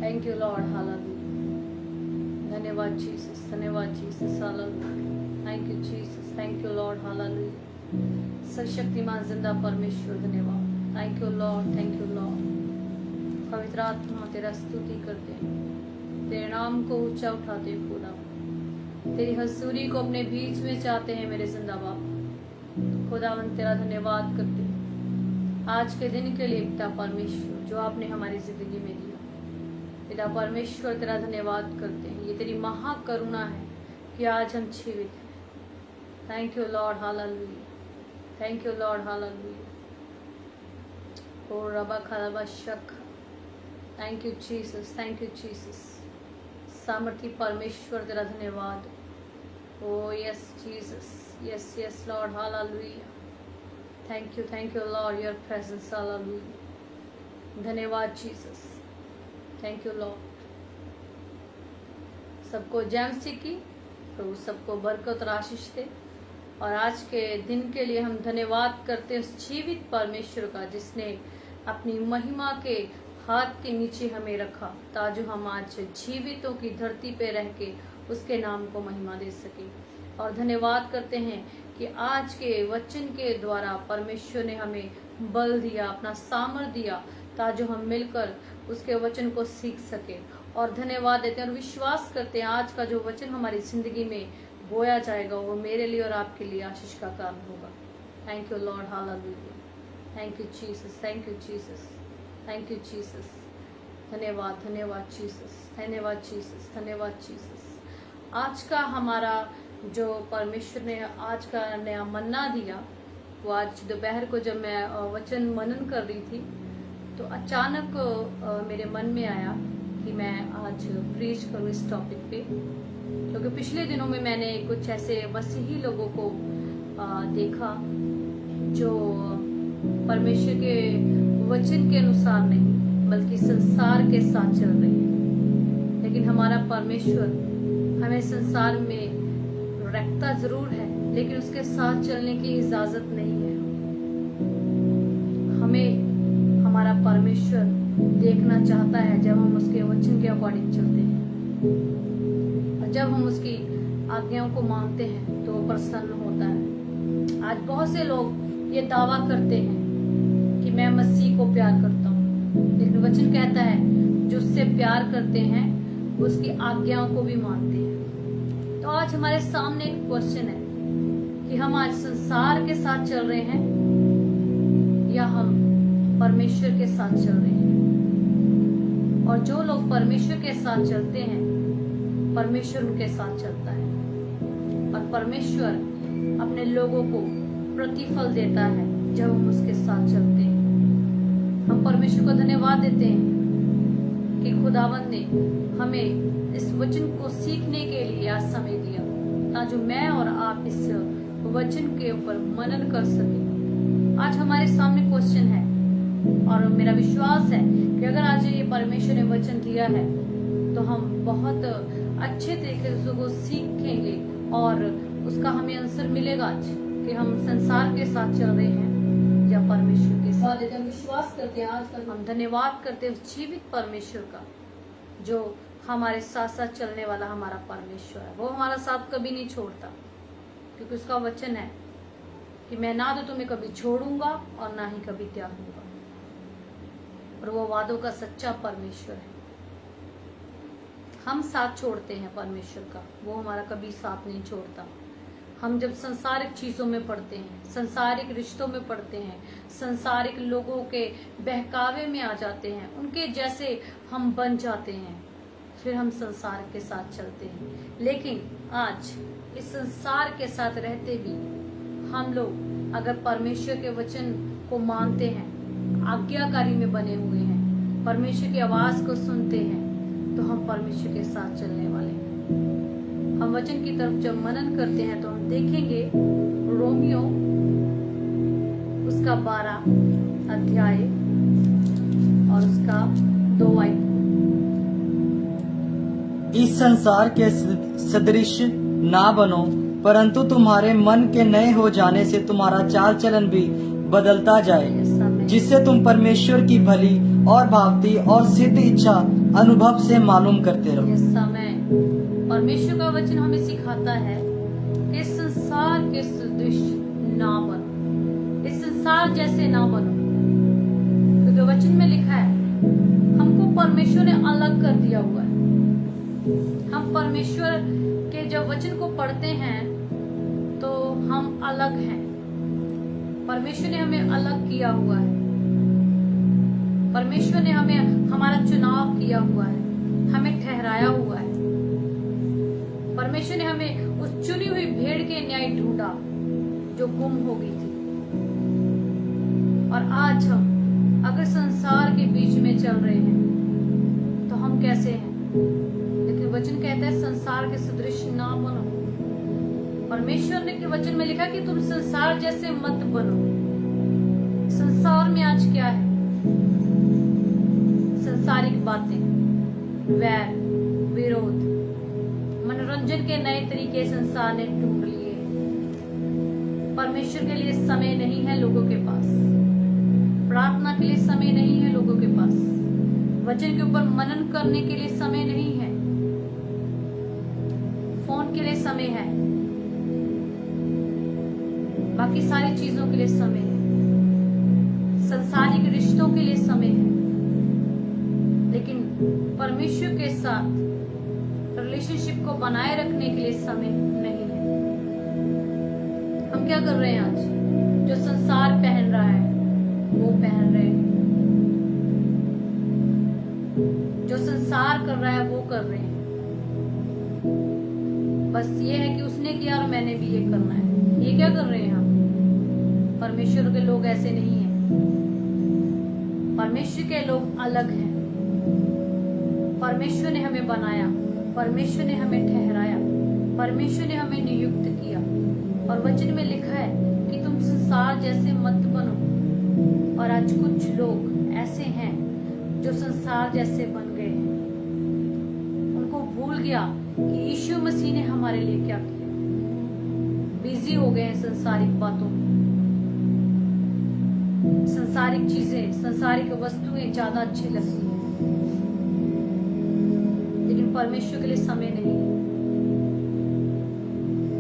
Thank you Lord, hallelujah. धन्यवाद Jesus, धन्यवाद Jesus, hallelujah. Thank you Jesus, thank you Lord, hallelujah. सर्वशक्तिमान जिंदा परमेश्वर, धन्यवाद। Thank you Lord, thank you Lord. पवित्र आत्मा तेरा स्तुति करते हैं, तेरे नाम को ऊंचा उठाते हैं खुदा। तेरी हजूरी को अपने बीच में चाहते हैं मेरे जिंदा बाप। खुदावंद तेरा धन्यवाद करते हैं आज के दिन के लिए पिता परमेश्वर जो आपने हमारी जिंदगी में दिया। पिता परमेश्वर तेरा धन्यवाद करते हैं, ये तेरी महाकरुणा है कि आज हम जीवित हैं। Thank you Lord, hallelujah. Thank you Lord, hallelujah. ओ रबा खलाबा शक। Thank you Jesus, thank you Jesus. सामर्थी परमेश्वर तेरा धन्यवाद। Oh yes Jesus, yes yes Lord, hallelujah. Thank you Lord, your presence, hallelujah. धन्यवाद जीसस, थैंक यू लॉर्ड। सबको जय मसीह की, प्रभु सबको बरकत और आशीष दे। और आज के दिन के लिए हम धन्यवाद करते हैं उस जीवित परमेश्वर का जिसने अपनी महिमा के हाथ के नीचे हमें रखा ताकि हम आज जीवितों की धरती पे रह के उसके नाम को महिमा दे सके। और धन्यवाद करते हैं कि आज के वचन के द्वारा परमेश्वर ने हमें बल दिया, अपना सामर्थ दिया ताकि हम मिलकर उसके वचन को सीख सके। और धन्यवाद देते हैं और विश्वास करते हैं आज का जो वचन हमारी जिंदगी में बोया जाएगा वो मेरे लिए और आपके लिए आशीष का कारण होगा। Thank you Lord, hallelujah. Thank you Jesus, thank you Jesus, thank you Jesus. धन्यवाद, धन्यवाद जीसस, धन्यवाद जीसस, धन्यवाद जीसस। आज का हमारा जो परमेश्वर ने आज का नया मन्ना दिया वो आज दोपहर को जब मैं वचन मनन कर रही थी तो अचानक मेरे मन में आया कि मैं आज प्रीच करूं इस टॉपिक पे, क्योंकि पिछले दिनों में मैंने कुछ ऐसे मसीही लोगों को देखा जो परमेश्वर के वचन के अनुसार नहीं बल्कि संसार के साथ चल रहे हैं। लेकिन हमारा परमेश्वर हमें संसार में रखता जरूर है लेकिन उसके साथ चलने की इजाजत नहीं है। हमें हमारा परमेश्वर देखना चाहता है जब हम उसके वचन के अकॉर्डिंग चलते हैं और जब हम उसकी आज्ञाओं को मानते हैं तो वो प्रसन्न होता है। आज बहुत से लोग ये दावा करते हैं कि मैं मसीह को प्यार करता हूँ, लेकिन वचन कहता है जो उससे प्यार करते हैं वो उसकी आज्ञाओं को भी मानते हैं। तो आज हमारे सामने एक क्वेश्चन है कि हम आज संसार के साथ चल रहे हैं या हम परमेश्वर के साथ चल रहे हैं। और जो लोग परमेश्वर के साथ चलते हैं परमेश्वर उनके साथ चलता है और परमेश्वर अपने लोगों को प्रतिफल देता है जब हम उसके साथ चलते हैं। हम परमेश्वर को धन्यवाद देते हैं कि खुदावंद ने हमें इस वचन को सीखने के लिए आज समय दिया ताकि मैं और आप इस वचन के ऊपर मनन कर सके। आज हमारे सामने क्वेश्चन है और मेरा विश्वास है कि अगर आज ये परमेश्वर ने वचन दिया है तो हम बहुत अच्छे तरीके से उसको सीखेंगे और उसका हमें आंसर मिलेगा आज कि हम संसार के साथ चल रहे हैं या परमेश्वर के साथ। हम विश्वास करते हैं आज तक हम धन्यवाद करते हैं उस जीवित परमेश्वर का जो हमारे साथ साथ चलने वाला हमारा परमेश्वर है। वो हमारा साथ कभी नहीं छोड़ता क्योंकि उसका वचन है कि मैं ना तो तुम्हें कभी छोड़ूंगा और ना ही कभी त्यागूंगा। और वो वादों का सच्चा परमेश्वर है। हम साथ छोड़ते हैं परमेश्वर का, वो हमारा कभी साथ नहीं छोड़ता। हम जब संसारिक चीजों में पड़ते हैं, संसारिक रिश्तों में पड़ते हैं, संसारिक लोगों के बहकावे में आ जाते हैं, उनके जैसे हम बन जाते हैं, फिर हम संसार के साथ चलते हैं। लेकिन आज इस संसार के साथ रहते भी हम लोग अगर परमेश्वर के वचन को मानते हैं, आज्ञाकारी में बने हुए हैं, परमेश्वर की आवाज को सुनते हैं तो हम परमेश्वर के साथ चलने वाले हैं। हम वचन की तरफ जब मनन करते हैं तो हम देखेंगे रोमियो उसका 12 अध्याय और उसका 2 आयत। इस संसार के सदृश ना बनो परंतु तुम्हारे मन के नए हो जाने से तुम्हारा चाल चलन भी बदलता जाए जिससे तुम परमेश्वर की भली और भावती और सिद्ध इच्छा अनुभव से मालूम करते रहो। ये समय परमेश्वर का वचन हमें सिखाता है कि संसार के सदृश ना बनो, इस संसार जैसे ना बनो, क्योंकि वचन में लिखा है हमको परमेश्वर ने अलग कर दिया हुआ है। हम परमेश्वर के जब वचन को पढ़ते हैं तो हम अलग हैं। परमेश्वर ने हमें अलग किया हुआ है। परमेश्वर ने हमें हमारा चुनाव किया हुआ है, हमें ठहराया हुआ है। परमेश्वर ने हमें उस चुनी हुई भेड़ के न्याय ढूंढा जो गुम हो गई थी। और आज हम अगर संसार के बीच में चल रहे हैं तो हम कैसे हैं? लेकिन वचन कहता है संसार के सदृश ना बनो। परमेश्वर ने के वचन में लिखा कि तुम संसार जैसे मत बनो। संसार में आज क्या है? संसारिक बातें, वैर, विरोध, मनोरंजन के नए तरीके संसार ने ढूंढ लिए। परमेश्वर के लिए समय नहीं है लोगों के पास, प्रार्थना के लिए समय नहीं है लोगों के पास, वचन के ऊपर मनन करने के लिए समय नहीं है, फोन के लिए समय है, बाकी सारी चीजों के लिए समय है, संसारिक रिश्तों के लिए समय है, लेकिन परमेश्वर के साथ रिलेशनशिप को बनाए रखने के लिए समय नहीं है। हम क्या कर रहे हैं आज? जो संसार पहन रहा है वो पहन रहे हैं, जो संसार कर रहा है वो कर रहे हैं। बस ये है कि उसने किया और मैंने भी ये करना है। ये क्या कर रहे हैं हम? परमेश्वर के लोग ऐसे नहीं हैं। परमेश्वर के लोग अलग हैं। परमेश्वर ने हमें बनाया, परमेश्वर ने हमें ठहराया, परमेश्वर ने हमें नियुक्त किया। और वचन में लिखा है कि तुम संसार जैसे मत बनो। और आज कुछ लोग ऐसे हैं जो संसार जैसे बन गए हैं। उनको भूल गया कि यीशु मसीह ने हमारे लिए क्या किया। बिजी हो गए हैं संसारिक बातों में, संसारिक चीजें, संसारिक वस्तुएं ज्यादा अच्छी लगती हैं, लेकिन परमेश्वर के लिए समय नहीं है।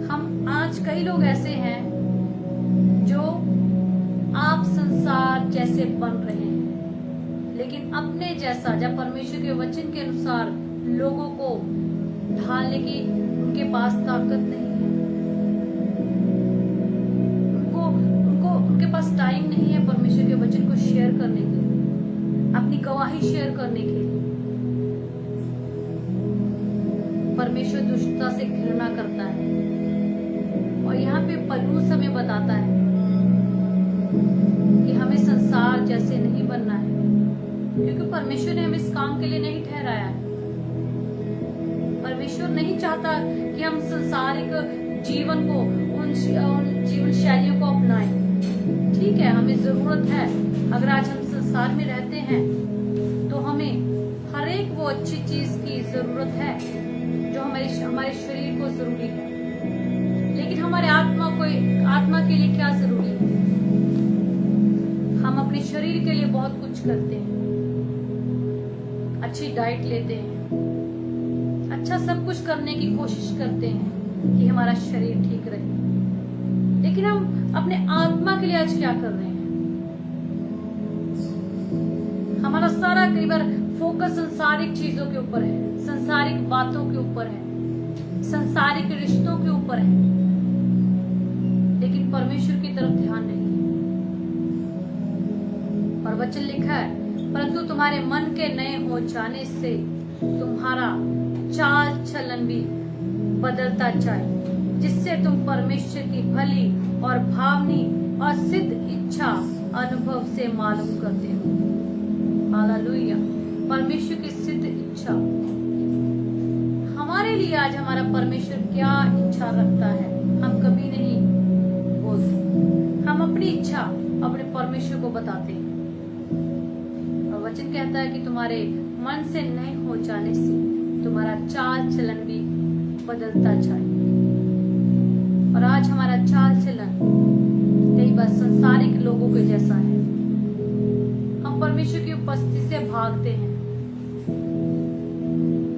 हम आज कई लोग ऐसे हैं जो आप संसार जैसे बन रहे हैं, लेकिन अपने जैसा जब परमेश्वर के वचन के अनुसार लोगों को ढालने की उनके पास ताकत नहीं है। उनके पास टाइम नहीं है परमेश्वर के वचन को शेयर करने के लिए, अपनी गवाही शेयर करने के लिए। परमेश्वर दुष्टता से घृणा करता है। और यहाँ पे पौलुस हमें बताता है कि हमें संसार जैसे नहीं बनना है, क्योंकि परमेश्वर ने हमें इस काम के लिए नहीं ठहराया है। परमेश्वर नहीं चाहता कि हम संसारिक जीवन को, उन जीवन शैलियों को अपनाएं। ठीक है, हमें जरूरत है। अगर आज हम संसार में रहते हैं तो हमें हर एक वो अच्छी चीज की जरूरत है जो हमारे शरीर को जरूरी है, लेकिन हमारे आत्मा के लिए क्या जरूरी है? हम अपने शरीर के लिए बहुत कुछ करते हैं, अच्छी डाइट लेते हैं, अच्छा सब कुछ करने की कोशिश करते हैं कि हमारा शरीर ठीक रहे, लेकिन हम अपने आत्मा के लिए आज क्या कर रहे हैं? हमारा सारा कई बार फोकस संसारिक चीजों के ऊपर है, संसारिक बातों के ऊपर है, संसारिक रिश्तों के ऊपर है, लेकिन परमेश्वर की तरफ ध्यान नहीं है। और वचन लिखा है, परंतु तुम्हारे मन के नए हो जाने से तुम्हारा चाल चलन भी बदलता जाए, जिससे तुम परमेश्वर की भली और भावनी और सिद्ध इच्छा अनुभव से मालूम करते हो। हालेलुया। परमेश्वर की सिद्ध इच्छा हमारे लिए आज हमारा परमेश्वर क्या इच्छा रखता है हम कभी नहीं बोलते। हम अपनी इच्छा अपने परमेश्वर को बताते हैं। और वचन कहता है कि तुम्हारे मन से नए हो जाने से तुम्हारा चाल चलन भी बदलता जाए। और आज हमारा चाल चलन कई बार संसारिक लोगों के जैसा है। हम परमेश्वर की उपस्थिति से भागते हैं।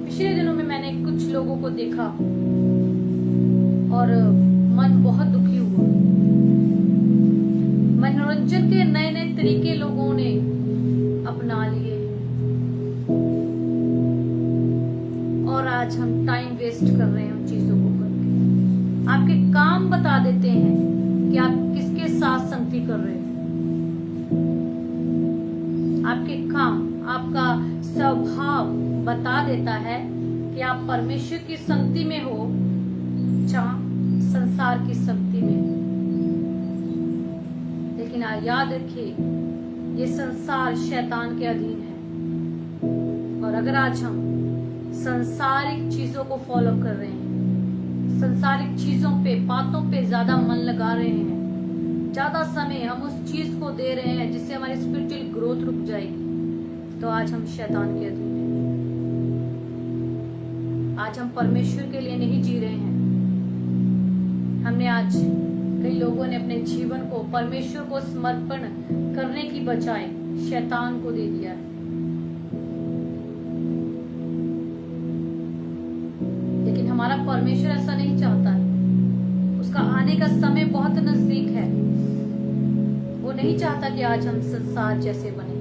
पिछले दिनों में मैंने कुछ लोगों को देखा और मन बहुत दुखी हुआ। मनोरंजन के नए नए तरीके लोगों ने अपना लिए और आज हम टाइम वेस्ट कर रहे हैं उन चीजों को करके। आपके काम बता देते हैं कि आप किसके साथ संगति कर रहे हैं। आपके काम, आपका स्वभाव बता देता है कि आप परमेश्वर की संगति में हो या संसार की संगति में। लेकिन याद रखिए, ये संसार शैतान के अधीन है। और अगर आज हम संसारिक चीजों को फॉलो कर रहे हैं, संसारिक चीजों पे, बातों पे ज्यादा मन लगा रहे हैं, ज्यादा समय हम उस चीज को दे रहे हैं जिससे हमारी स्पिरिचुअल ग्रोथ रुक जाएगी, तो आज हम शैतान के अधीन हैं। आज हम परमेश्वर के लिए नहीं जी रहे हैं। हमने आज कई लोगों ने अपने जीवन को परमेश्वर को समर्पण करने की बजाय शैतान को दे दिया है। लेकिन हमारा परमेश्वर ऐसा नहीं चाहता है। उसका आने का समय बहुत नजदीक है। वो नहीं चाहता कि आज हम संसार जैसे बने।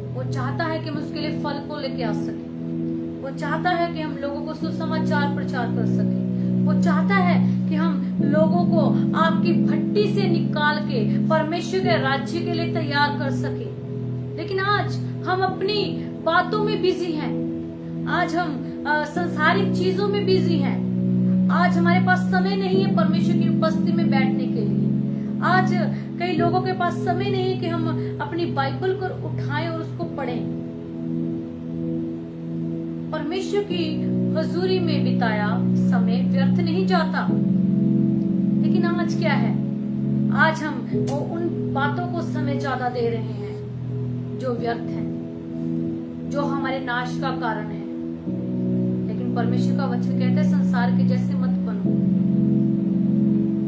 वो चाहता है कि हम उसके लिए फल को लेके आ सके। वो चाहता है कि हम लोगों को सुसमाचार प्रचार कर सके। वो चाहता है कि हम लोगों को आपकी भट्टी से निकाल के परमेश्वर के राज्य के लिए तैयार कर सके। लेकिन आज हम अपनी बातों में बिजी हैं। आज हम संसारिक चीजों में बिजी हैं। आज हमारे पास समय नहीं है परमेश्वर की उपस्थिति में बैठने के लिए। आज कई लोगों के पास समय नहीं है कि हम अपनी बाइबल को उठाएं और उसको पढ़ें। परमेश्वर की हजूरी में बिताया समय व्यर्थ नहीं जाता। लेकिन आज क्या है? आज हम उन बातों को समय ज्यादा दे रहे हैं जो व्यर्थ है, जो हमारे नाश का कारण है। लेकिन परमेश्वर का वचन कहता है संसार के जैसे मत बनो।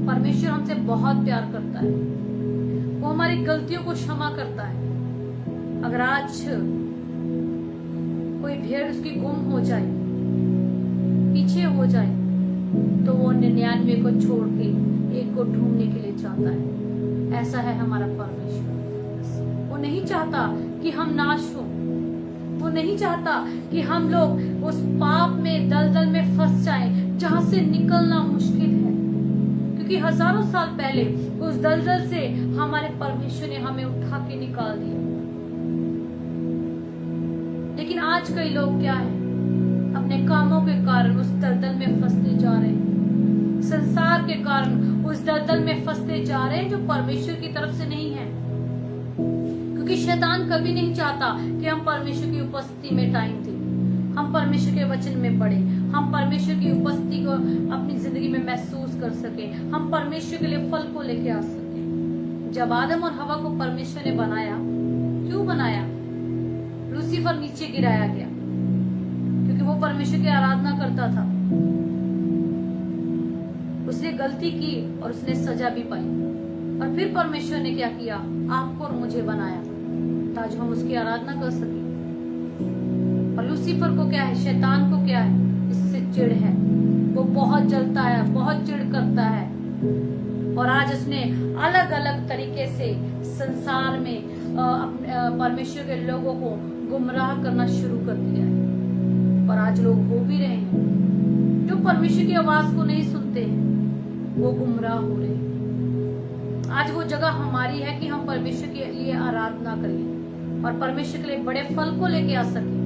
परमेश्वर हमसे बहुत प्यार करता है। वो हमारी गलतियों को क्षमा करता है। अगर आज कोई भेड़ उसकी गुम हो जाए, पीछे हो जाए, तो वो 99 को छोड़ के एक को ढूंढने के लिए चाहता है। ऐसा है हमारा परमेश्वर। वो नहीं चाहता कि हम नाश हो। वो नहीं चाहता कि हम लोग उस पाप में, दलदल में फंस जाएं, जहां से निकलना मुश्किल है। क्योंकि हजारों साल पहले उस दलदल से हमारे परमेश्वर ने हमें उठा के निकाल दिया। लेकिन आज कई लोग क्या है, अपने कामों के कारण उस दलदल में फंसते जा रहे हैं। संसार के कारण उस दलदल में फंसते जा रहे हैं जो परमेश्वर की तरफ से नहीं है। क्योंकि शैतान कभी नहीं चाहता कि हम परमेश्वर की उपस्थिति में टाइम दें, हम परमेश्वर के वचन में पढ़े, हम परमेश्वर की उपस्थिति को अपनी जिंदगी में महसूस कर सके, हम परमेश्वर के लिए फल को लेके आ सके। जब आदम और हवा को परमेश्वर ने बनाया, क्यों बनाया? लूसीफर नीचे गिराया गया क्योंकि वो परमेश्वर की आराधना करता था। उसने गलती की और उसने सजा भी पाई। और फिर परमेश्वर ने क्या किया? आपको और मुझे बनाया ताकि हम उसकी आराधना कर सके। और लूसीफर को क्या है? शैतान को क्या है? इससे चिढ़ है। वो बहुत जलता है, बहुत चिढ़ करता है। और आज उसने अलग अलग तरीके से संसार में परमेश्वर के लोगों को गुमराह करना शुरू कर दिया है। और आज लोग हो भी रहे हैं जो परमेश्वर की आवाज को नहीं सुनते हैं, वो गुमराह हो रहे हैं। आज वो जगह हमारी है कि हम परमेश्वर के लिए आराधना करें और परमेश्वर के लिए बड़े फल को लेके आ सके।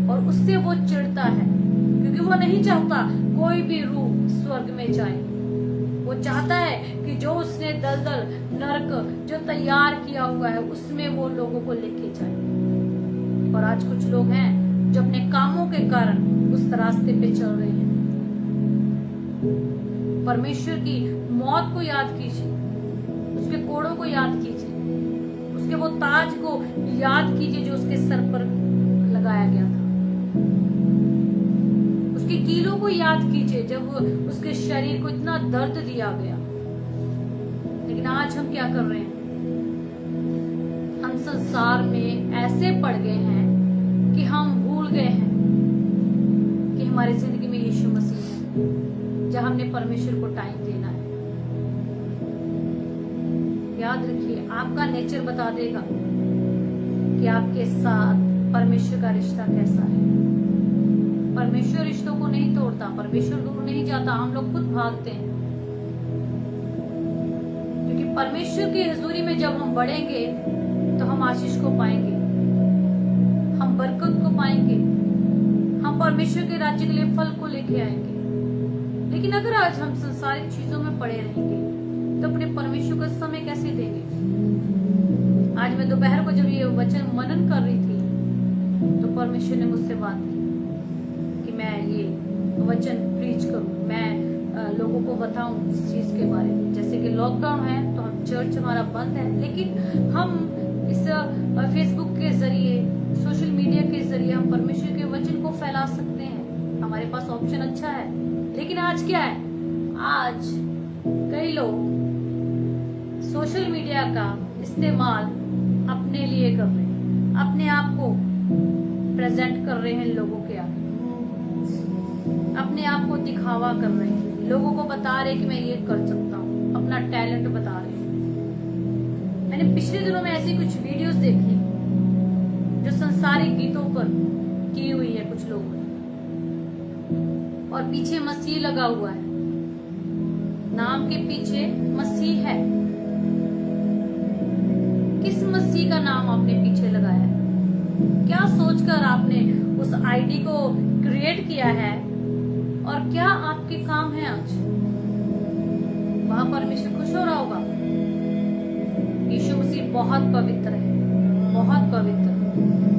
और उससे वो चिढ़ता है क्योंकि वो नहीं चाहता कोई भी रूह स्वर्ग में जाए। वो चाहता है कि जो उसने दलदल, नरक जो तैयार किया हुआ है उसमें वो लोगों को लेके जाए। और आज कुछ लोग हैं जो अपने कामों के कारण उस रास्ते पे चल रहे हैं। परमेश्वर की मौत को याद कीजिए, उसके कोड़ों को याद कीजिए, उसके वो ताज को याद कीजिए जो उसके सर पर लगाया गया था। उसके कीलों को याद कीजिए जब उसके शरीर को इतना दर्द दिया गया। लेकिन आज हम क्या कर रहे हैं? हम संसार में ऐसे पड़ गए हैं कि हम भूल गए हैं कि हमारी जिंदगी में यीशु मसीह है, जहां हमने परमेश्वर को टाइम देना है। याद रखिए, आपका नेचर बता देगा कि आपके साथ परमेश्वर का रिश्ता कैसा है। परमेश्वर रिश्तों को नहीं तोड़ता, परमेश्वर दूर नहीं जाता, हम लोग खुद भागते हैं। क्योंकि परमेश्वर की हजूरी में जब हम बढ़ेंगे तो हम आशीष को पाएंगे, हम बरकत को पाएंगे, हम परमेश्वर के राज्य के लिए फल को लेके आएंगे। लेकिन अगर आज हम संसारिक चीजों में पड़े रहेंगे तो अपने परमेश्वर को समय कैसे देंगे। आज मैं दोपहर को जब ये वचन मनन कर रही थी तो परमेश्वर ने मुझसे बात की कि मैं ये वचन प्रीच करूं, मैं लोगों को बताऊं इस चीज के बारे में। जैसे कि लॉकडाउन है तो हम चर्च हमारा बंद है, लेकिन हम इस फेसबुक के जरिए, सोशल मीडिया के जरिए हम परमेश्वर के वचन को फैला सकते हैं। हमारे पास ऑप्शन अच्छा है। लेकिन आज क्या है, आज कई लोग सोशल मीडिया का इस्तेमाल अपने लिए कर रहे हैं, अपने आप को प्रेजेंट कर रहे हैं लोगों के आगे, अपने आप को दिखावा कर रहे हैं, लोगों को बता रहे कि मैं ये कर सकता हूँ, अपना टैलेंट बता रहे हैं। मैंने पिछले दिनों में ऐसी कुछ वीडियोस देखी जो संसारिक गीतों पर की हुई है कुछ लोगों ने, और पीछे मसीह लगा हुआ है, नाम के पीछे मसीह है। किस मसीह का नाम आपने पीछे लगाया है? क्या सोचकर आपने उस आईडी को क्रिएट किया है, और क्या आपके काम है आज? वहां परमेश्वर खुश हो रहा होगा। यीशु मसीह बहुत पवित्र है, बहुत पवित्र,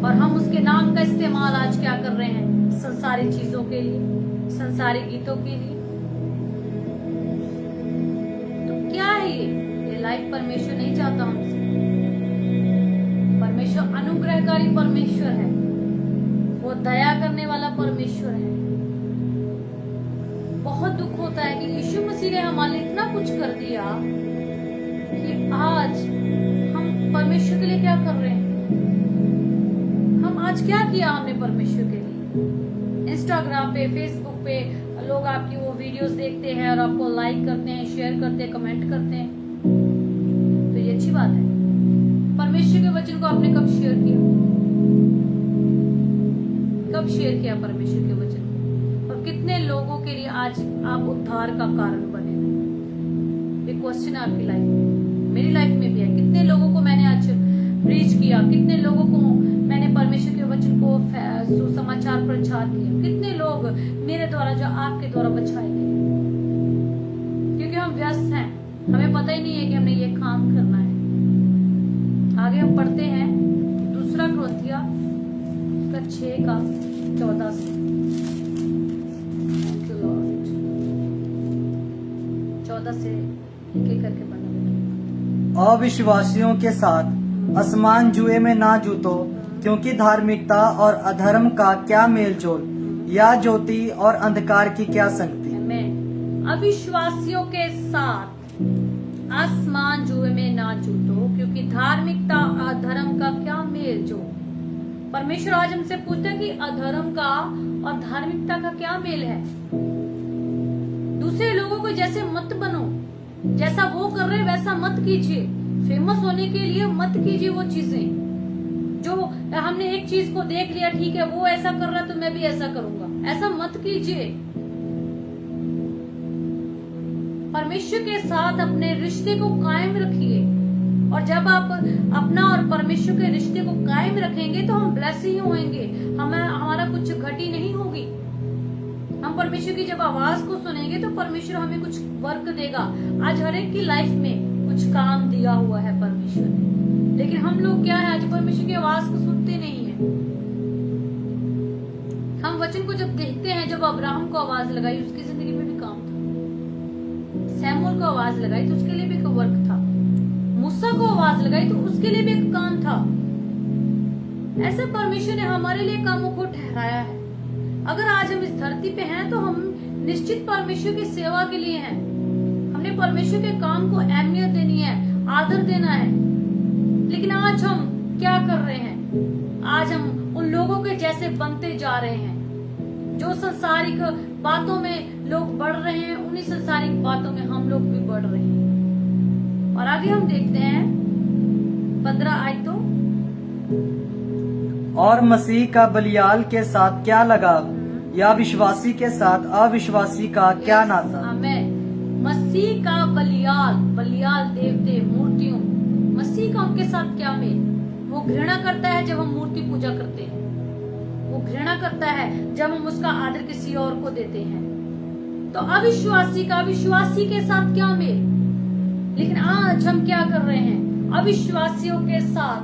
और हम उसके नाम का इस्तेमाल आज क्या कर रहे हैं? संसारी चीजों के लिए, संसारी गीतों के लिए। तो क्या है ये लाइफ परमेश्वर नहीं चाहता हमसे। परमेश्वर अनुग्रहकारी परमेश्वर है, वो दया करने वाला परमेश्वर है। बहुत दुख होता है कि यीशु मसीह ने हमारे लिए इतना कुछ कर दिया कि आज हम परमेश्वर के लिए क्या कर रहे हैं। हम आज क्या किया हमने परमेश्वर के लिए? इंस्टाग्राम पे, फेसबुक पे लोग आपकी वो वीडियोस देखते हैं और आपको लाइक करते हैं, शेयर करते हैं, कमेंट करते हैं, तो ये अच्छी बात है। परमेश्वर के वचन को आपने कब शेयर किया? कब शेयर किया परमेश्वर के वचन? और कितने लोगों के लिए आज आप उद्धार का कारण बने? ये क्वेश्चन है आपकी लाइफ में, मेरी लाइफ में भी है। कितने लोगों को मैंने आज प्रीच किया, कितने लोगों को मैंने परमेश्वर के वचन को सुसमाचार प्रचार किया, कितने लोग मेरे द्वारा, जो आपके द्वारा बचाए गए। क्योंकि हम व्यस्त हैं, हमें पता ही नहीं है कि हमने ये काम करना है। आगे हम पढ़ते हैं 2 कुरिन्थियों 6:14 से 14 से एक करके पढ़ना। अविश्वासियों के साथ असमान जुए में ना जूतो, क्योंकि धार्मिकता और अधर्म का क्या मेलजोल, या ज्योति और अंधकार की क्या संगति। मैं अविश्वासियों के साथ आसमान जुए में ना जूतो, क्योंकि धार्मिकता अधर्म का क्या मेल जो। परमेश्वर आज हमसे पूछता है कि अधर्म का और धार्मिकता का क्या मेल है। दूसरे लोगों को जैसे मत बनो, जैसा वो कर रहे वैसा मत कीजिए। फेमस होने के लिए मत कीजिए वो चीजें जो हमने एक चीज को देख लिया, ठीक है वो ऐसा कर रहा है तो मैं भी ऐसा करूंगा, ऐसा मत कीजिए। परमेश्वर के साथ अपने रिश्ते को कायम रखिए, और जब आप अपना और परमेश्वर के रिश्ते को कायम रखेंगे तो हम ब्लेस ही होंगे, हमारा कुछ घटी नहीं होगी। हम परमेश्वर की जब आवाज को सुनेंगे तो परमेश्वर हमें कुछ वर्क देगा। आज हर एक की लाइफ में कुछ काम दिया हुआ है परमेश्वर ने, लेकिन हम लोग क्या है, आज परमेश्वर की आवाज को सुनते नहीं है। हम वचन को जब देखते हैं, जब अब्राहम को आवाज लगाई उसकी जिंदगी में भी काम था, सैमुअल को आवाज लगाई तो उसके लिए भी एक वर्क था, मूसा को आवाज लगाई तो उसके लिए भी एक काम था। ऐसे परमेश्वर ने हमारे लिए कामों को ठहराया है। अगर आज हम इस धरती पे हैं तो हम निश्चित परमेश्वर की सेवा के लिए हैं। हमने परमेश्वर के काम को अहमियत देनी है, आदर देना है। लेकिन आज हम क्या कर रहे हैं? आज हम उन लोगों के जैसे बनते जा रहे हैं। जो संसारिक बातों में लोग बढ़ रहे हैं, उन्हीं संसारिक बातों में हम लोग भी बढ़ रहे हैं। और आगे हम देखते हैं 15 आयतों। और मसीह का बलियाल के साथ क्या लगाव, या विश्वासी के साथ अविश्वासी का क्या नाता? आमीन। मसीह का बलियाल, बलियाल देवते, मूर्तियों, मसीह का उनके साथ क्या मेल? वो घृणा करता है जब हम मूर्ति पूजा करते हैं। वो घृणा करता है जब हम उसका आदर किसी और को देते हैं। तो अविश्वासी का अविश्वासी के साथ क्या मेल? लेकिन आज हम क्या कर रहे हैं? अविश्वासियों के साथ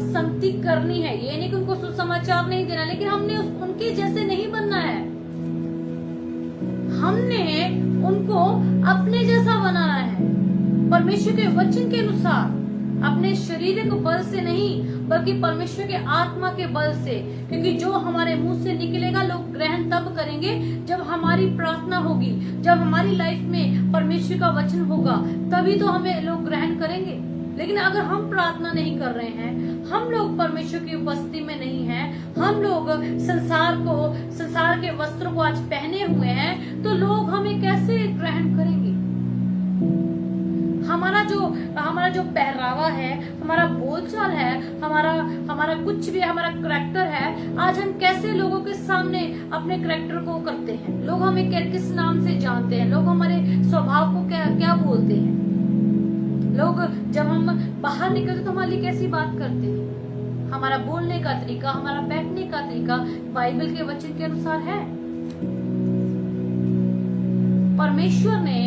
संगति करनी है। ये नहीं कि उनको सुसमाचार नहीं देना, लेकिन हमने उनके जैसे नहीं बनना है। हमने उनको अपने जैसा बनाना है, परमेश्वर के वचन के अनुसार, अपने शरीर के बल से नहीं, बल्कि परमेश्वर के आत्मा के बल से। क्योंकि जो हमारे मुंह से निकलेगा लोग ग्रहण तब करेंगे जब हमारी प्रार्थना होगी, जब हमारी लाइफ में परमेश्वर का वचन होगा, तभी तो हमें लोग ग्रहण करेंगे। लेकिन अगर हम प्रार्थना नहीं कर रहे हैं, हम लोग परमेश्वर की उपस्थिति में नहीं हैं, हम लोग संसार के वस्त्रों को आज पहने हुए हैं, तो लोग हमें कैसे ग्रहण करेंगे? हमारा जो पहरावा है, हमारा बोलचाल है, हमारा कुछ भी, हमारा करैक्टर है, आज हम कैसे लोगों के सामने अपने करैक्टर को करते हैं? लोग हमें किस नाम से जानते हैं? लोग हमारे स्वभाव को क्या बोलते हैं? लोग जब हम बाहर निकलते तो हमारे लिए कैसी बात करते हैं? हमारा बोलने का तरीका, हमारा बैठने का तरीका बाइबल के वचन के अनुसार है। परमेश्वर ने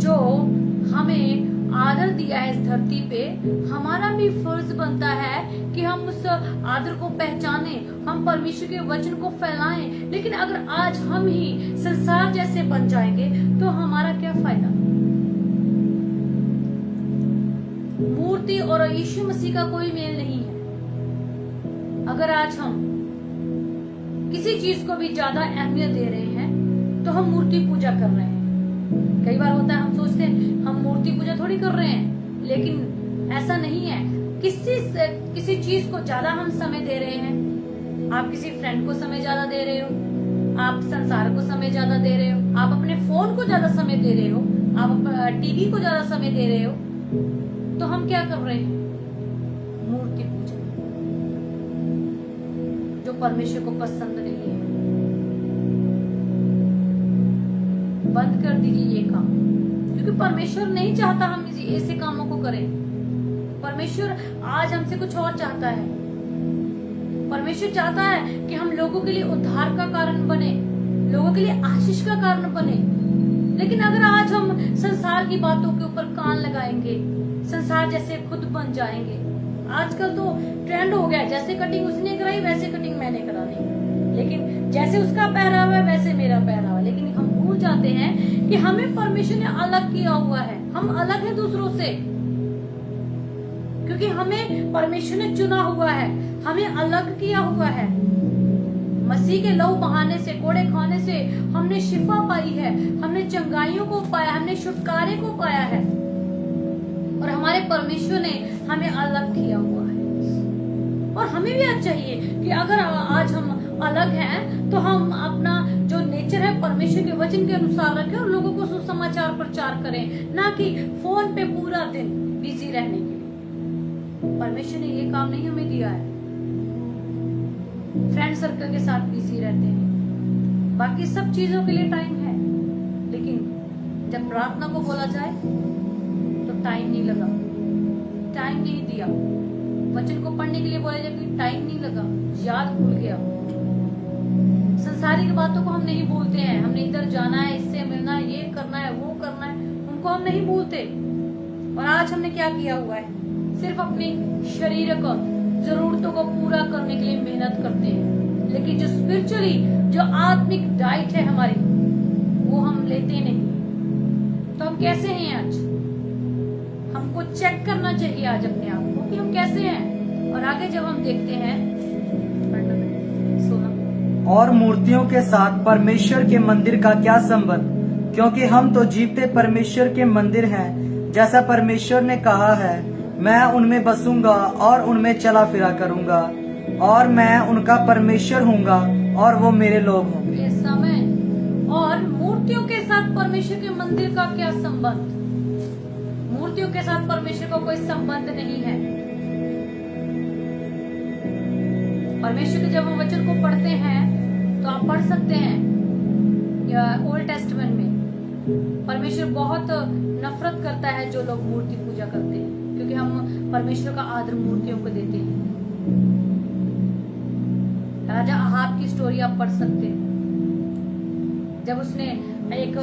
जो हमें आदर दिया है इस धरती पे, हमारा भी फर्ज बनता है कि हम उस आदर को पहचाने, हम परमेश्वर के वचन को फैलाएं। लेकिन अगर आज हम ही संसार जैसे बन जाएंगे तो हमारा क्या फायदा? मूर्ति और यीशु मसीह का कोई मेल नहीं है। अगर आज हम किसी चीज को भी ज्यादा अहमियत दे रहे हैं तो हम मूर्ति पूजा कर रहे हैं। कई बार होता है हम सोचते हैं हम मूर्ति पूजा थोड़ी कर रहे हैं, लेकिन ऐसा नहीं है। किसी चीज को ज्यादा हम समय दे रहे हैं। आप किसी फ्रेंड को समय ज्यादा दे रहे हो, आप संसार को समय ज्यादा दे रहे हो, आप अपने फोन को ज्यादा समय दे रहे हो, आप टीवी को ज्यादा समय दे रहे हो, तो हम क्या कर रहे हैं? मूर्ति पूजा, जो परमेश्वर को पसंद नहीं है। बंद कर दीजिए ये काम, क्योंकि परमेश्वर नहीं चाहता हम ऐसे कामों को करें। परमेश्वर आज हमसे कुछ और चाहता है। परमेश्वर चाहता है कि हम लोगों के लिए उद्धार का कारण बने, लोगों के लिए आशीष का कारण बने। लेकिन अगर आज हम संसार की बातों के ऊपर कान लगाएंगे, संसार जैसे खुद बन जाएंगे। आजकल तो ट्रेंड हो गया, जैसे कटिंग उसने कराई वैसे कटिंग मैंने करानी, लेकिन जैसे उसका पहरावा है वैसे मेरा पहरावा। लेकिन हम भूल जाते हैं कि हमें परमेश्वर ने अलग किया हुआ है। हम अलग हैं दूसरों से, क्योंकि हमें परमेश्वर ने चुना हुआ है, हमें अलग किया हुआ है। मसीह के लहू बहाने से, कोड़े खाने से हमने शिफा पाई है, हमने चंगाइयों को पाया, हमने छुटकारे को पाया है, और हमारे परमेश्वर ने हमें अलग किया हुआ है। और हमें भी आज चाहिए कि अगर आज हम अलग हैं तो हम अपना जो नेचर है परमेश्वर के वचन के अनुसार रखें और लोगों को सुसमाचार प्रचार करें, ना कि फोन पे पूरा दिन बिजी रहने के लिए। परमेश्वर ने ये काम नहीं हमें दिया है। फ्रेंड सर्कल के साथ बिजी रहते हैं, बाकी सब चीजों के लिए टाइम है, लेकिन जब प्रार्थना को बोला जाए तो टाइम नहीं लगा, टाइम नहीं दिया। वचन को पढ़ने के लिए बोला जाए कि टाइम नहीं लगा, याद भूल गया। संसारिक बातों को हम नहीं भूलते हैं। हमने इधर जाना है, इससे मिलना है, ये करना है, वो करना है, उनको हम नहीं भूलते। और आज हमने क्या किया हुआ है? सिर्फ अपनी शरीर को जरूरतों को पूरा करने के लिए मेहनत करते हैं, लेकिन जो स्पिरिचुअली, जो आत्मिक डाइट है हमारी, वो हम लेते नहीं। तो हम कैसे हैं आज? हमको चेक करना चाहिए आज अपने आप को कि हम कैसे हैं। और आगे जब हम देखते हैं, और मूर्तियों के साथ परमेश्वर के मंदिर का क्या संबंध? क्योंकि हम तो जीवते परमेश्वर के मंदिर हैं, जैसा परमेश्वर ने कहा है, मैं उनमें बसूंगा और उनमें चला फिरा करूंगा, और मैं उनका परमेश्वर हूँगा और वो मेरे लोग होंगे। ये समय और मूर्तियों के साथ परमेश्वर के मंदिर का क्या संबंध? मूर्तियों के साथ परमेश्वर का कोई संबंध नहीं है। परमेश्वर के जब हम वचन को पढ़ते हैं तो आप पढ़ सकते हैं ओल्ड टेस्टमेंट में परमेश्वर बहुत नफरत करता है जो लोग मूर्ति पूजा करते हैं, क्योंकि हम परमेश्वर का आदर मूर्तियों को देते हैं। राजा अहाब की स्टोरी आप पढ़ सकते हैं, जब उसने एक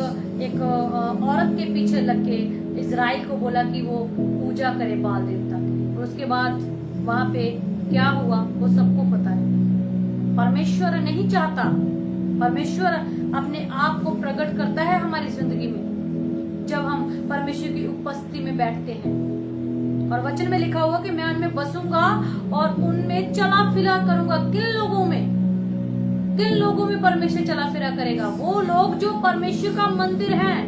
औरत के पीछे लग के इजराइल को बोला कि वो पूजा करे बाल देवता की, और उसके बाद वहां पे क्या हुआ वो सबको पता है। परमेश्वर नहीं चाहता, परमेश्वर अपने आप को प्रकट करता है हमारी जिंदगी में जब हम परमेश्वर की उपस्थिति में बैठते हैं। और वचन में लिखा हुआ कि मैं उनमें बसूंगा और उनमें चला फिरा करूंगा। किन लोगों में परमेश्वर चला फिरा करेगा? वो लोग जो परमेश्वर का मंदिर हैं,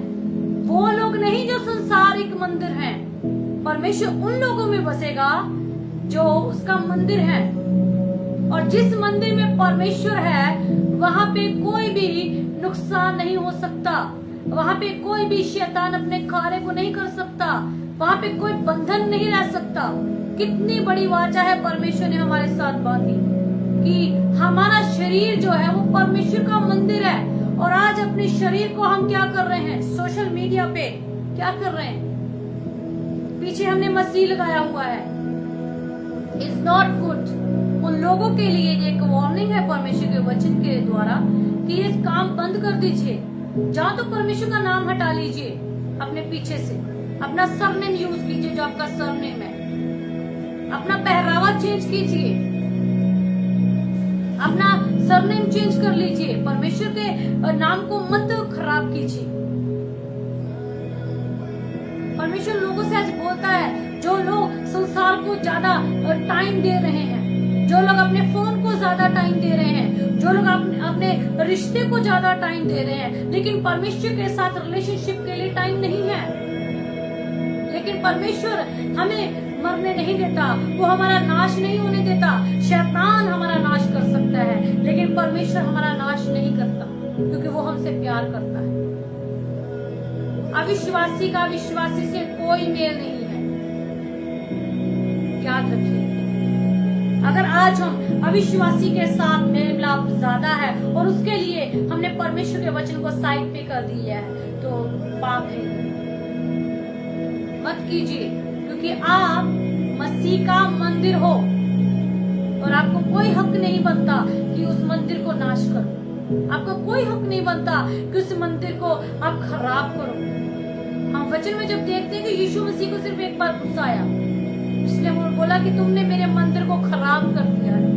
वो लोग नहीं जो संसारिक मंदिर हैं। परमेश्वर उन लोगों में बसेगा जो उसका मंदिर है, और जिस मंदिर में परमेश्वर है वहां पे कोई भी नुकसान नहीं हो सकता, वहां पे कोई भी शैतान अपने कार्य को नहीं कर सकता, वहां पे कोई बंधन नहीं रह सकता। कितनी बड़ी वाचा है परमेश्वर ने हमारे साथ बांधी कि हमारा शरीर जो है वो परमेश्वर का मंदिर है। और आज अपने शरीर को हम क्या कर रहे हैं? सोशल मीडिया पे क्या कर रहे हैं? पीछे हमने मसीह लगाया हुआ है। Is not good. उन लोगों के लिए ये एक वार्निंग है परमेश्वर के वचन के द्वारा कि ये काम बंद कर दीजिए। जहाँ तो परमेश्वर का नाम हटा लीजिए अपने पीछे से, अपना सरनेम यूज कीजिए जो आपका सरनेम है, अपना पहरावा चेंज कीजिए, अपना सरनेम चेंज कर लीजिए, परमेश्वर के नाम को मत खराब कीजिए। परमेश्वर लोगों से आज बोलता है, जो लोग संसार को ज्यादा टाइम दे रहे हैं, जो लोग अपने फोन को ज्यादा टाइम दे रहे हैं, जो लोग अपने रिश्ते को ज्यादा टाइम दे रहे हैं, लेकिन परमेश्वर के साथ रिलेशनशिप के लिए टाइम नहीं है। लेकिन परमेश्वर हमें मरने नहीं देता, वो हमारा नाश नहीं होने देता। शैतान हमारा नाश कर सकता है, लेकिन परमेश्वर हमारा नाश नहीं करता, क्योंकि वो हमसे प्यार करता है। अविश्वासी का विश्वासी से कोई मेल नहीं है, याद रखिए। अगर आज हम अविश्वासी के साथ मेल मिलाप ज्यादा है और उसके लिए हमने परमेश्वर के वचन को साइड पे कर दिया है, तो पाप है। मत कीजिए, क्योंकि आप मसीह का मंदिर हो और आपको कोई हक नहीं बनता कि उस मंदिर को नाश करो। आपका कोई हक नहीं बनता कि उस मंदिर को आप खराब करो। हम वचन में जब देखते हैं कि यीशु मसीह को सिर्फ एक बार गुस्सा आया, इसलिए वो बोला कि तुमने मेरे मंदिर को खराब कर दिया है।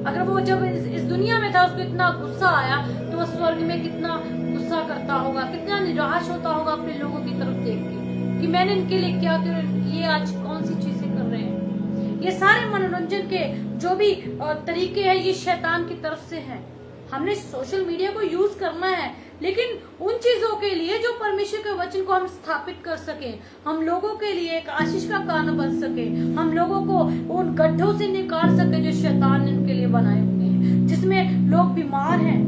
अगर वो जब इस दुनिया में था, उसको इतना गुस्सा आया, तो वो स्वर्ग में कितना गुस्सा करता होगा, कितना निराश होता होगा अपने लोगों की तरफ देख के कि मैंने इनके लिए क्या किया, ये आज कौन सी चीजें कर रहे हैं। ये सारे मनोरंजन के जो भी तरीके हैं, ये शैतान की तरफ से है। हमने सोशल मीडिया को यूज करना है, लेकिन उन चीजों के लिए जो परमेश्वर के वचन को हम स्थापित कर सके, हम लोगों के लिए एक आशीष का कारण बन सके, हम लोगों को उन गड्ढों से निकाल सके जो शैतान ने उनके लिए बनाए हुए हैं, जिसमें लोग बीमार हैं,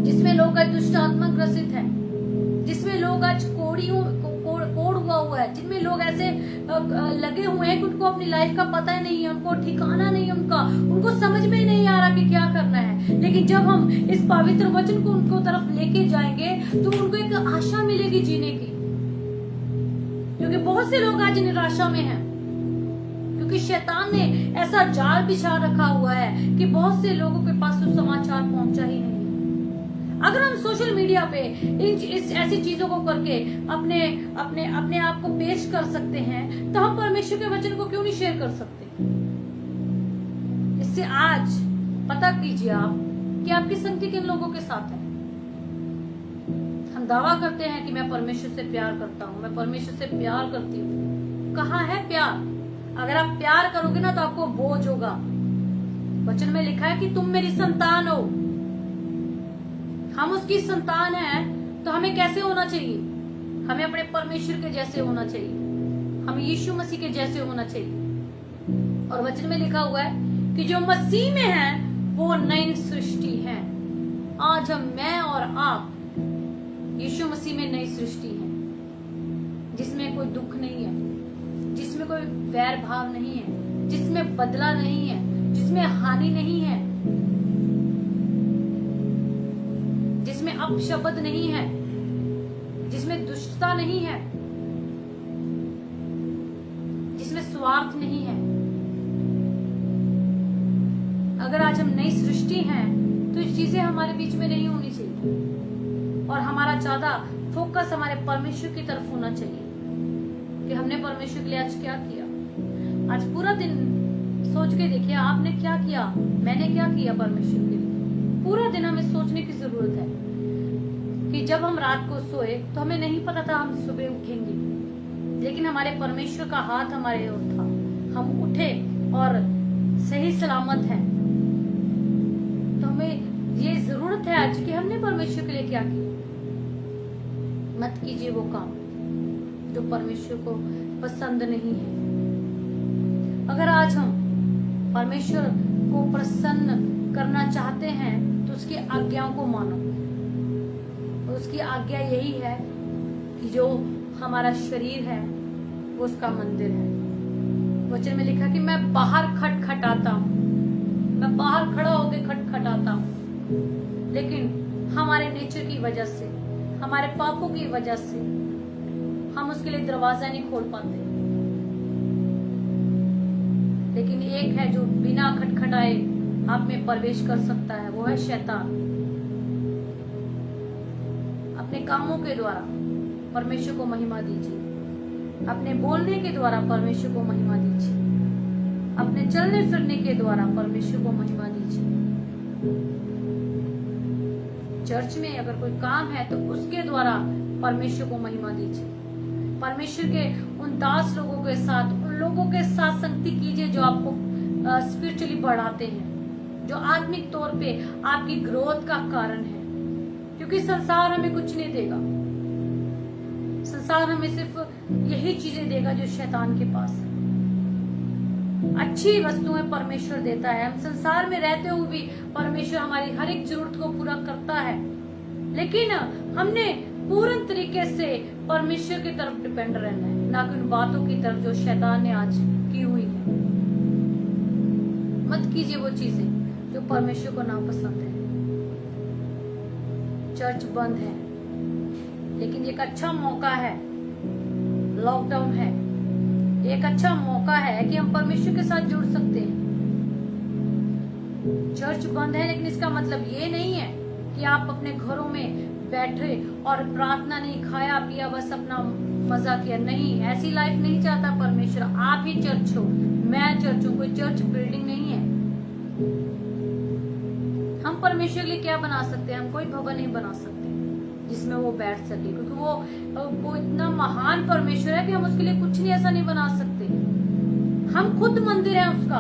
जिसमें लोग आज दुष्ट आत्मा ग्रसित है, जिसमें लोग आज कोड़ हुआ है, जिनमें लोग ऐसे लगे हुए हैं कि उनको अपनी लाइफ का पता ही नहीं है, उनको ठिकाना नहीं है, उनको समझ में नहीं आ रहा कि क्या करना है। लेकिन जब हम इस पवित्र वचन को उनको तरफ लेके जाएंगे तो उनको एक आशा मिलेगी जीने की, क्योंकि बहुत से लोग आज निराशा में हैं, क्योंकि शैतान ने ऐसा जाल बिछा रखा हुआ है कि बहुत से लोगों के पास सुसमाचार पहुंचा ही नहीं। अगर हम सोशल मीडिया पे ऐसी चीजों को करके अपने आप को पेश कर सकते हैं, तो हम परमेश्वर के वचन को क्यों नहीं शेयर कर सकते? इससे आज पता कीजिए आप कि आपकी संगति किन लोगों के साथ है। हम दावा करते हैं कि मैं परमेश्वर से प्यार करता हूँ, मैं परमेश्वर से प्यार करती हूँ। कहाँ है प्यार? अगर आप प्यार करोगे ना तो आपको बोझ होगा। वचन में लिखा है कि तुम मेरी संतान हो। हम उसकी संतान हैं, तो हमें कैसे होना चाहिए? हमें अपने परमेश्वर के जैसे होना चाहिए, हम यीशु मसीह के जैसे होना चाहिए। और वचन में लिखा हुआ है कि जो मसीह में है वो नई सृष्टि है। आज मैं और आप यीशु मसीह में नई सृष्टि है, जिसमें कोई दुख नहीं है, जिसमें कोई वैर भाव नहीं है, जिसमें बदला नहीं है, जिसमें हानि नहीं है, जिसमें अपशब्द नहीं है, जिसमें दुष्टता नहीं है, जिसमें स्वार्थ नहीं है। अगर आज हम नई सृष्टि हैं तो ये चीजें हमारे बीच में नहीं होनी चाहिए और हमारा ज्यादा फोकस हमारे परमेश्वर की तरफ होना चाहिए कि हमने परमेश्वर के लिए आज क्या किया। आज पूरा दिन सोच के देखिए आपने क्या किया, मैंने क्या किया परमेश्वर के लिए। पूरा दिन हमें सोचने की जरूरत है कि जब हम रात को सोए तो हमें नहीं पता था हम सुबह उठेंगे, लेकिन हमारे परमेश्वर का हाथ हमारे ओर था, हम उठे और सही सलामत है। तो हमें ये जरूरत है आज कि हमने परमेश्वर के लिए क्या किया। मत कीजिए वो काम जो परमेश्वर को पसंद नहीं है। अगर आज हम परमेश्वर को प्रसन्न करना चाहते हैं तो उसकी आज्ञाओं को मानो। तो उसकी आज्ञा यही है कि जो हमारा शरीर है वो उसका मंदिर है। वचन में लिखा कि मैं बाहर खटखटाता हूँ, मैं बाहर खड़ा होकर खटखटाता हूँ, लेकिन हमारे नेचर की वजह से, हमारे पापों की वजह से हम उसके लिए दरवाजा नहीं खोल पाते। लेकिन एक है जो बिना खटखटाए आप में प्रवेश कर सकता है, वो है शैतान। अपने कामों के द्वारा परमेश्वर को महिमा दीजिए, अपने बोलने के द्वारा परमेश्वर को महिमा दीजिए, अपने चलने फिरने के द्वारा परमेश्वर को महिमा दीजिए। चर्च में अगर कोई काम है तो उसके द्वारा परमेश्वर को महिमा दीजिए। परमेश्वर के उन दास लोगों के साथ, उन लोगों के साथ संगति कीजिए जो आपको स्पिरिचुअली बढ़ाते हैं, जो आत्मिक तौर पे आपकी ग्रोथ का कारण है। क्योंकि संसार हमें कुछ नहीं देगा, संसार हमें सिर्फ यही चीजें देगा जो शैतान के पास है। अच्छी वस्तुएं परमेश्वर देता है। हम संसार में रहते हुए भी परमेश्वर हमारी हर एक जरूरत को पूरा करता है, लेकिन हमने पूर्ण तरीके से परमेश्वर की तरफ डिपेंड रहना है, ना कि उन बातों की तरफ जो शैतान ने आज की हुई है। मत कीजिए वो चीजें जो परमेश्वर को नापसंद है। चर्च बंद है, लेकिन एक अच्छा मौका है, लॉकडाउन है, एक अच्छा मौका है कि हम परमेश्वर के साथ जुड़ सकते हैं। चर्च बंद है, लेकिन इसका मतलब ये नहीं है कि आप अपने घरों में बैठे और प्रार्थना नहीं, खाया पिया, बस अपना मजा किया। नहीं, ऐसी लाइफ नहीं चाहता परमेश्वर। आप ही चर्च हो, मैं चर्च हूँ, कोई चर्च बिल्डिंग नहीं है। हम परमेश्वर के लिए क्या बना सकते हैं? हम कोई भवन नहीं बना सकते जिसमें वो बैठ सके, क्योंकि वो इतना महान परमेश्वर है कि हम उसके लिए कुछ नहीं, ऐसा नहीं बना सकते। हम खुद मंदिर है उसका,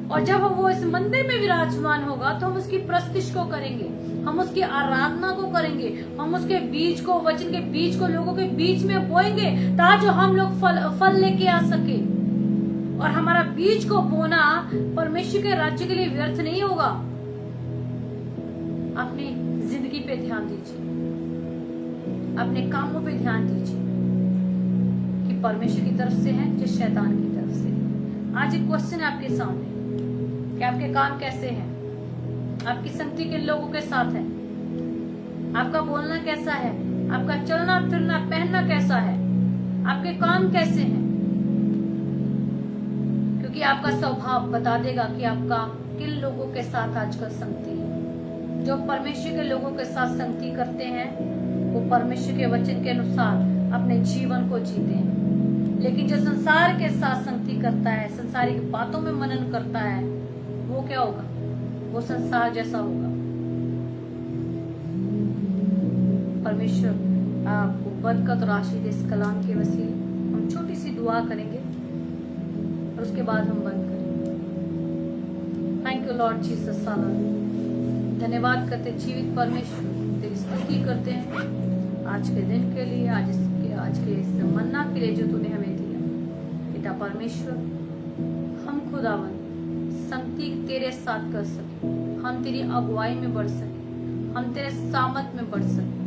और जब वो इस मंदिर में विराजमान होगा तो हम उसकी प्रस्तिश को करेंगे, हम उसकी आराधना को करेंगे, हम उसके बीज को, वचन के बीज को लोगों के बीच में बोएंगे ताकि हम लोग फल लेके आ सके। और हमारा बीज को बोना परमेश्वर के राज्य के लिए व्यर्थ नहीं होगा। अपनी जिंदगी पे ध्यान दीजिए, अपने कामों पे ध्यान दीजिए कि परमेश्वर की तरफ से है या शैतान की तरफ से। आज एक क्वेश्चन है आपके सामने कि आपके काम कैसे हैं, आपकी संगति किन लोगों के साथ है, आपका बोलना कैसा है, आपका चलना फिरना पहनना कैसा है, आपके काम कैसे हैं। क्योंकि आपका स्वभाव बता देगा कि आपका किन लोगों के साथ आजकल संगति है। जो परमेश्वर के लोगों के साथ संगति करते हैं वो परमेश्वर के वचन के अनुसार अपने जीवन को जीते हैं, लेकिन जो संसार के साथ संगति करता है, संसारिक बातों में मनन करता है, वो क्या होगा? वो संसार जैसा होगा। परमेश्वर आपको बरकत और आशीष दे। इस कलाम के वसीले हम छोटी सी दुआ करेंगे और उसके बाद हम बंद करेंगे। Thank you Lord Jesus. धन्यवाद करते जीवित परमेश्वर, तेरी स्तुति करते हैं आज के दिन के लिए, आज के इस मन्ना के लिए जो तूने हमें दिया। पिता परमेश्वर, हम खुदावन संगति तेरे साथ कर सके, हम तेरी अगुवाई में बढ़ सके, हम तेरे सामत में बढ़ सके,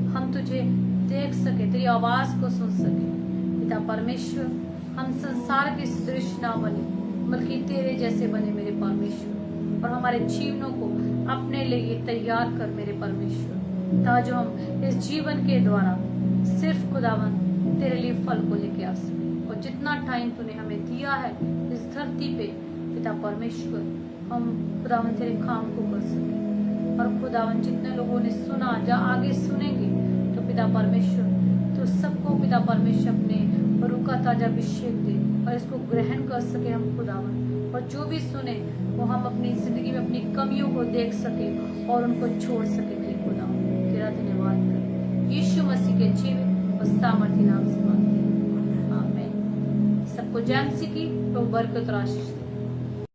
हम तुझे देख सके, तेरी आवाज को सुन सके। पिता परमेश्वर, हम संसार के सदृश ना बने बल्कि तेरे जैसे बने मेरे परमेश्वर, और हमारे जीवनों को अपने लिए तैयार कर मेरे परमेश्वर, ताकि हम इस जीवन के द्वारा सिर्फ खुदावन तेरे लिए फल को लेके आ सके। और जितना टाइम तूने हमें दिया है इस धरती पे पिता परमेश्वर, हम खुदावन तेरे काम को कर सके। और खुदावन जितने लोगों ने सुना, या आगे सुनेंगे, तो पिता परमेश्वर तो सबको पिता परमेश्वर अपने रूखा ताजा अभिषेक दे और इसको ग्रहण कर सके हम खुदावन। और जो भी सुने वो हम अपनी जिंदगी में अपनी कमियों को देख सके और उनको छोड़ सके मेरे खुदावन। तेरा धन्यवाद कर यीशु मसीह के जीवित और सामर्थी नाम से मांगते हैं, आमीन। सबको जय मसीह की, तो बरकत और आशीष।